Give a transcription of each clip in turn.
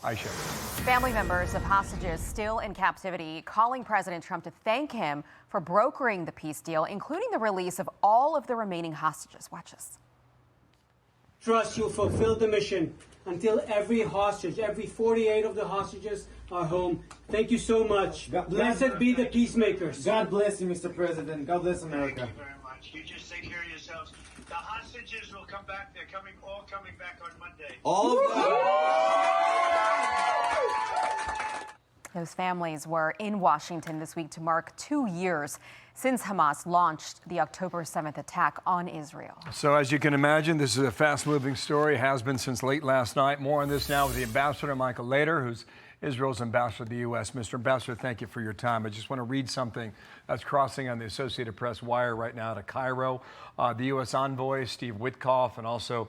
Aisha. Family members of hostages still in captivity calling President Trump to thank him for brokering the peace deal, including the release of all of the remaining hostages. Watch this. Trust you'll fulfill the mission until every hostage, every 48 of the hostages are home. Thank you so much. Blessed be the peacemakers. God bless you, Mr. President. God bless America. Thank you very much. You just take care of yourselves. The hostages will come back. They're all coming back on Monday. All of them. Those families were in Washington this week to mark 2 years since Hamas launched the October 7th attack on Israel. So as you can imagine, this is a fast-moving story, has been since late last night. More on this now with the ambassador, Michael Lader, who's Israel's ambassador to the U.S. Mr. Ambassador, thank you for your time. I just want to read something that's crossing on the Associated Press wire right now to Cairo. The U.S. envoy, Steve Witkoff, and also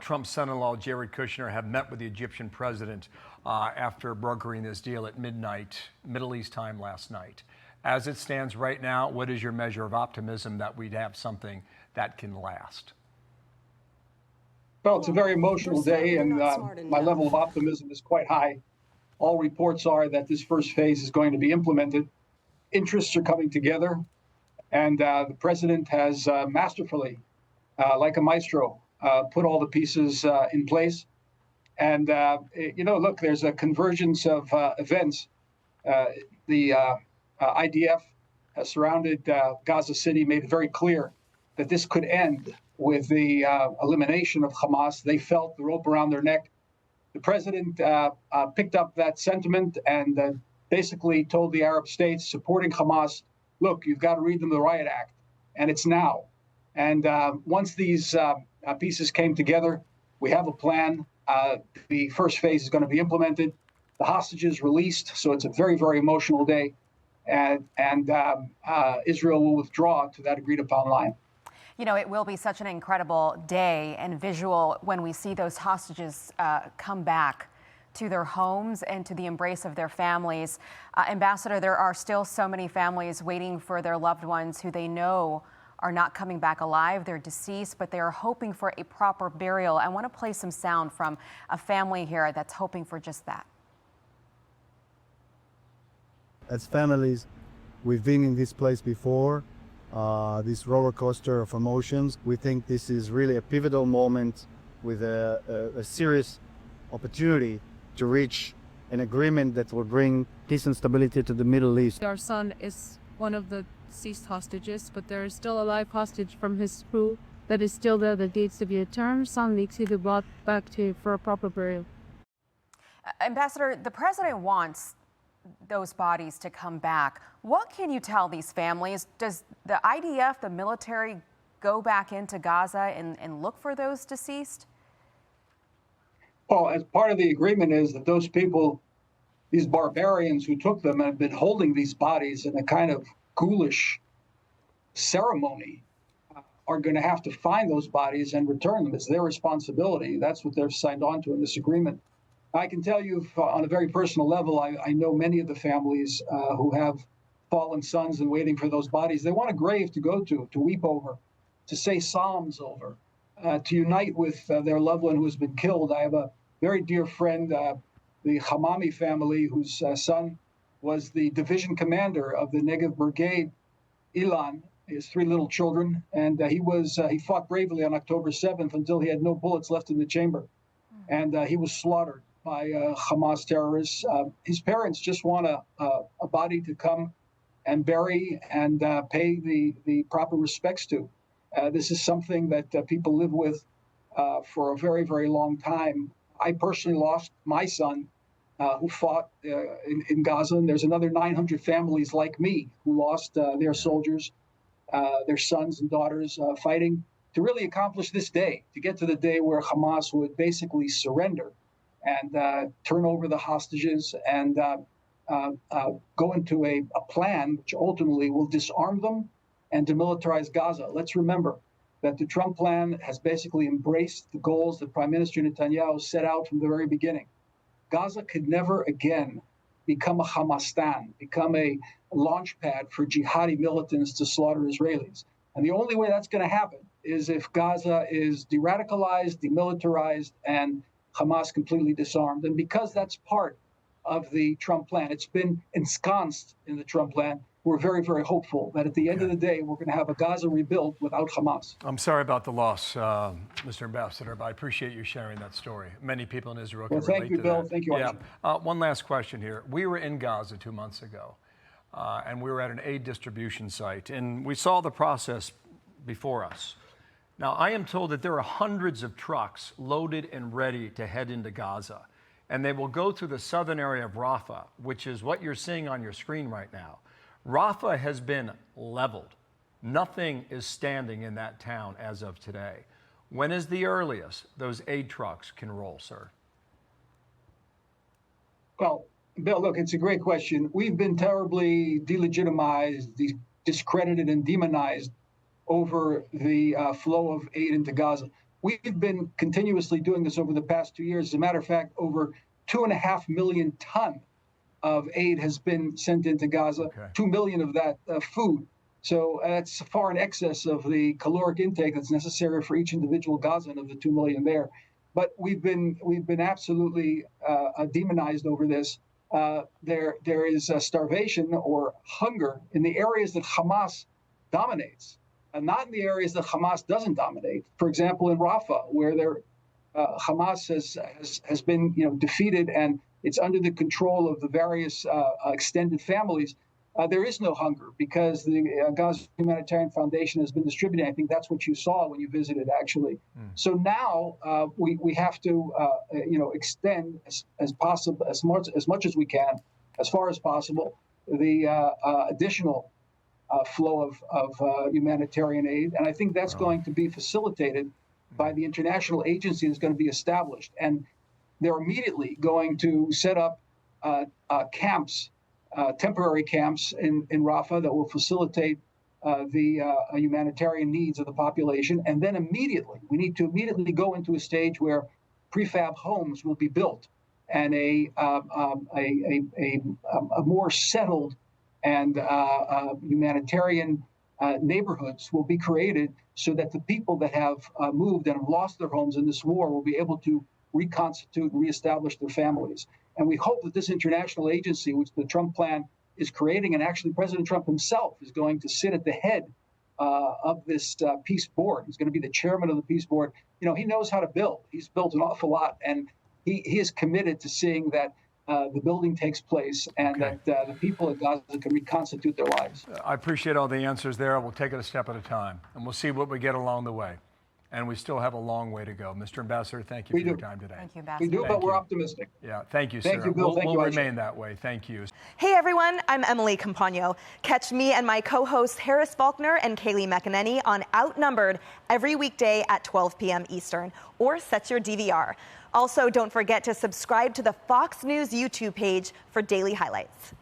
Trump's son-in-law, Jared Kushner, have met with the Egyptian president after brokering this deal at midnight, Middle East time last night. As it stands right now, what is your measure of optimism that we'd have something that can last? Well, it's a very emotional day, and my level of optimism is quite high. All reports are that this first phase is going to be implemented. Interests are coming together, and the president has masterfully, like a maestro, put all the pieces in place. And, look, there's a convergence of events. The IDF has surrounded Gaza City, made it very clear that this could end with the elimination of Hamas. They felt the rope around their neck. The president picked up that sentiment and basically told the Arab states supporting Hamas, look, you've got to read them the Riot Act, and it's now. And once these pieces came together, we have a plan. The first phase is going to be implemented. The hostages released, so it's a very, very emotional day. And Israel will withdraw to that agreed upon line. You know, it will be such an incredible day and visual when we see those hostages come back to their homes and to the embrace of their families. Ambassador, there are still so many families waiting for their loved ones who they know are not coming back alive. They're deceased, but they are hoping for a proper burial. I want to play some sound from a family here that's hoping for just that. As families, we've been in this place before, this roller coaster of emotions. We think this is really a pivotal moment with a serious opportunity to reach an agreement that will bring peace and stability to the Middle East. Our son is one of the deceased hostages, but there is still a live hostage from his crew that is still there that needs to be returned. Son needs to be brought back for a proper burial. Ambassador, the president wants those bodies to come back. What can you tell these families? Does the IDF, the military, go back into Gaza and look for those deceased? Well, as part of the agreement is that those people, these barbarians who took them, have been holding these bodies in a kind of ghoulish ceremony, are going to have to find those bodies and return them. It's their responsibility. That's what they've signed on to in this agreement. I can tell you on a very personal level, I know many of the families who have fallen sons and waiting for those bodies. They want a grave to go to weep over, to say psalms over, to unite with their loved one who has been killed. I have a very dear friend, the Hamami family, whose son was the division commander of the Negev Brigade, Ilan. He has 3 little children, and he fought bravely on October 7th until he had no bullets left in the chamber, and he was slaughtered by Hamas terrorists. His parents just want a body to come and bury and pay the proper respects to. This is something that people live with for a very, very long time. I personally lost my son who fought in Gaza, and there's another 900 families like me who lost their soldiers, their sons and daughters fighting to really accomplish this day, to get to the day where Hamas would basically surrender and turn over the hostages and go into a plan which ultimately will disarm them and demilitarize Gaza. Let's remember that the Trump plan has basically embraced the goals that Prime Minister Netanyahu set out from the very beginning. Gaza could never again become a Hamastan, become a launch pad for jihadi militants to slaughter Israelis. And the only way that's going to happen is if Gaza is de-radicalized, demilitarized, and Hamas completely disarmed. And because that's part of the Trump plan, it's been ensconced in the Trump plan, we're very, very hopeful that at the end of the day, we're going to have a Gaza rebuilt without Hamas. I'm sorry about the loss, Mr. Ambassador, but I appreciate you sharing that story. Many people in Israel can relate thank you, to Bill. that. Thank you, Yeah. Archie. One last question here. We were in Gaza 2 months ago, and we were at an aid distribution site, and we saw the process before us. Now, I am told that there are hundreds of trucks loaded and ready to head into Gaza, and they will go through the southern area of Rafah, which is what you're seeing on your screen right now. Rafah has been leveled. Nothing is standing in that town as of today. When is the earliest those aid trucks can roll, sir? Well, Bill, look, it's a great question. We've been terribly delegitimized, discredited, and demonized over the flow of aid into Gaza. We've been continuously doing this over the past 2 years. As a matter of fact, over 2.5 million tons of aid has been sent into Gaza, 2 million of that food. So that's far in excess of the caloric intake that's necessary for each individual Gazan of the 2 million there. But we've been absolutely demonized over this. There is starvation or hunger in the areas that Hamas dominates, and not in the areas that Hamas doesn't dominate. For example, in Rafah, where Hamas has been defeated and it's under the control of the various extended families. There is no hunger because the Gaza Humanitarian Foundation has been distributing. I think that's what you saw when you visited, actually. So now we have to, extend as possible, as much as we can, as far as possible, the additional flow of humanitarian aid, and I think that's going to be facilitated by the international agency that's going to be established, and they're immediately going to set up camps. Temporary camps in Rafah that will facilitate the humanitarian needs of the population. And then we need to immediately go into a stage where prefab homes will be built and a more settled and humanitarian neighborhoods will be created so that the people that have moved and have lost their homes in this war will be able to reconstitute and reestablish their families. And we hope that this international agency, which the Trump plan is creating, and actually President Trump himself is going to sit at the head of this peace board. He's going to be the chairman of the peace board. He knows how to build. He's built an awful lot, and he is committed to seeing that the building takes place and that the people of Gaza can reconstitute their lives. I appreciate all the answers there. We'll take it a step at a time, and we'll see what we get along the way. And we still have a long way to go. Mr. Ambassador, thank you for your time today. Thank you, Ambassador. We do, but we're optimistic. Yeah, thank you, Sarah. Thank you, Bill. Thank you, We'll Archie. remain that way. Thank you. Hey, everyone. I'm Emily Campagno. Catch me and my co-hosts Harris Faulkner and Kaylee McEnany on Outnumbered every weekday at 12 p.m. Eastern, or set your DVR. Also, don't forget to subscribe to the Fox News YouTube page for daily highlights.